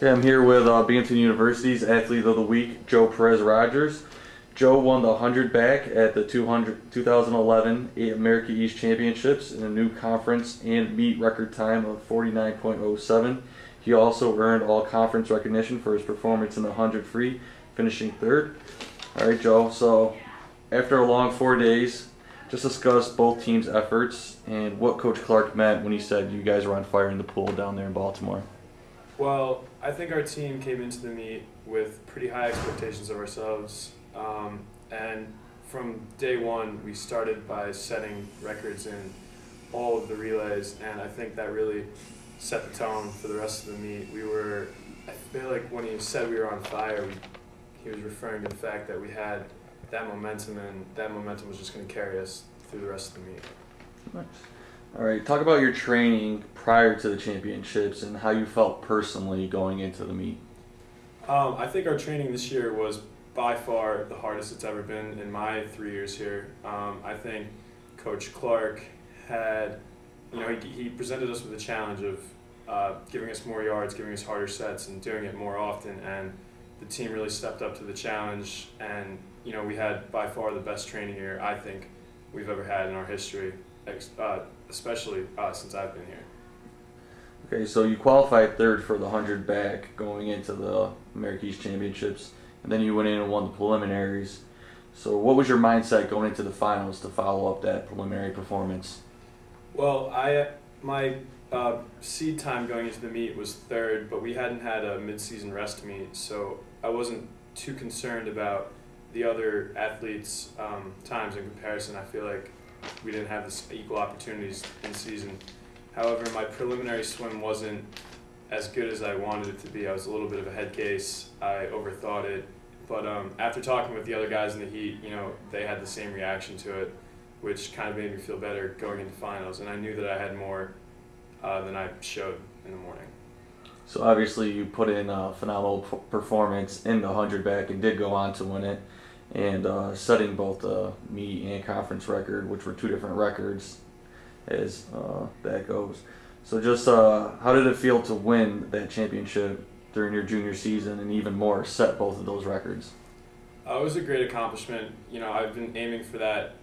Okay, I'm here with Binghamton University's Athlete of the Week, Joe Perez-Rogers. Joe won the 100 back at the 2011 America East Championships in a new conference and meet record time of 49.07. He also earned all conference recognition for his performance in the 100 free, finishing third. All right, Joe, so after a long 4 days, just discuss both teams' efforts and what Coach Clark meant when he said you guys were on fire in the pool down there in Baltimore. Well, I think our team came into the meet with pretty high expectations of ourselves, and from day one we started by setting records in all of the relays, and I think that really set the tone for the rest of the meet. I feel like when he said we were on fire, he was referring to the fact that we had that momentum, and that momentum was just going to carry us through the rest of the meet. Nice. All right, talk about your training prior to the championships and how you felt personally going into the meet. I think our training this year was by far the hardest it's ever been in my 3 years here. I think Coach Clark had, he presented us with a challenge of giving us more yards, giving us harder sets, and doing it more often, and the team really stepped up to the challenge, and we had by far the best training year I think we've ever had in our history, especially since I've been here. Okay, so you qualified third for the 100 back going into the America East Championships, and then you went in and won the preliminaries. So what was your mindset going into the finals to follow up that preliminary performance? Well, my seed time going into the meet was third, but we hadn't had a mid-season rest meet, so I wasn't too concerned about the other athletes' times in comparison. I feel like we didn't have this equal opportunities in season. However, my preliminary swim wasn't as good as I wanted it to be. I was a little bit of a head case. I overthought it. But after talking with the other guys in the heat, they had the same reaction to it, which kind of made me feel better going into finals. And I knew that I had more than I showed in the morning. So obviously you put in a phenomenal performance in the 100 back and did go on to win it, and setting both the meet and conference record, which were two different records as that goes. So just how did it feel to win that championship during your junior season, and even more, set both of those records? It was a great accomplishment. I've been aiming for that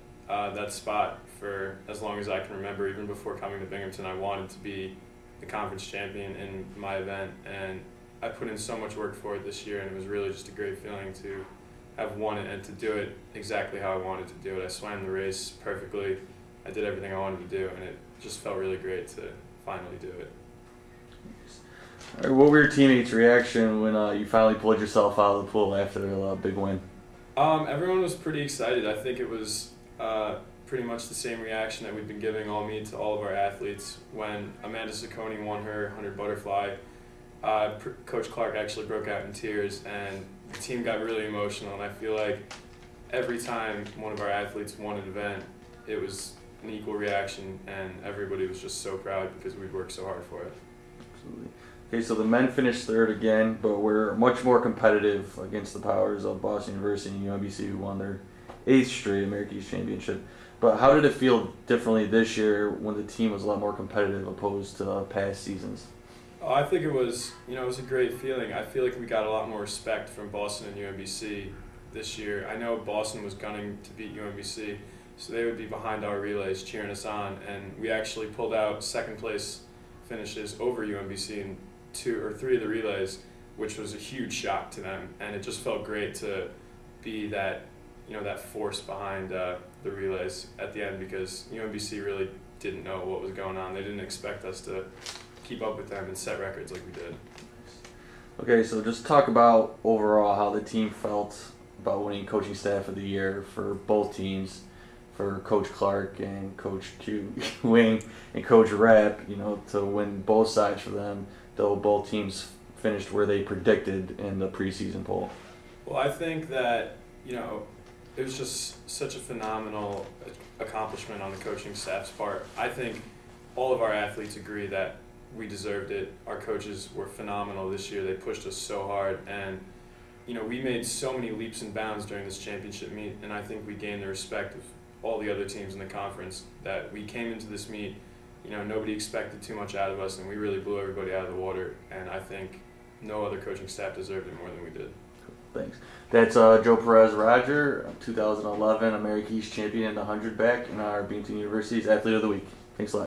spot for as long as I can remember. Even before coming to Binghamton, I wanted to be the conference champion in my event, and I put in so much work for it this year, and it was really just a great feeling to have won it and to do it exactly how I wanted to do it. I swam the race perfectly. I did everything I wanted to do, and it just felt really great to finally do it. All right, what were your teammates' reaction when you finally pulled yourself out of the pool after a big win? Everyone was pretty excited. I think it was pretty much the same reaction that we've been giving all meet to all of our athletes. When Amanda Ciccone won her 100 butterfly, Coach Clark actually broke out in tears, and the team got really emotional, and I feel like every time one of our athletes won an event, it was an equal reaction, and everybody was just so proud because we'd worked so hard for it. Absolutely. Okay, so the men finished third again, but we're much more competitive against the powers of Boston University and UMBC, who won their 8th straight America East Championship. But how did it feel differently this year when the team was a lot more competitive opposed to past seasons? Oh, I think it was a great feeling. I feel like we got a lot more respect from Boston and UMBC this year. I know Boston was gunning to beat UMBC, so they would be behind our relays cheering us on, and we actually pulled out second place finishes over UMBC in 2 or 3 of the relays, which was a huge shock to them, and it just felt great to be that that force behind the relays at the end, because UMBC really didn't know what was going on. They didn't expect us to keep up with them and set records like we did. Okay, so just talk about overall how the team felt about winning Coaching Staff of the Year for both teams, for Coach Clark and Coach Q Wing and Coach Rapp, to win both sides for them, though both teams finished where they predicted in the preseason poll. Well, I think that, it was just such a phenomenal accomplishment on the coaching staff's part. I think all of our athletes agree that we deserved it. Our coaches were phenomenal this year. They pushed us so hard, and we made so many leaps and bounds during this championship meet, and I think we gained the respect of all the other teams in the conference, that we came into this meet, nobody expected too much out of us, and we really blew everybody out of the water, and I think no other coaching staff deserved it more than we did. Thanks. That's Joe Perez-Rogers, 2011 America East champion and the 100 back, and our Binghamton University's Athlete of the Week. Thanks a lot.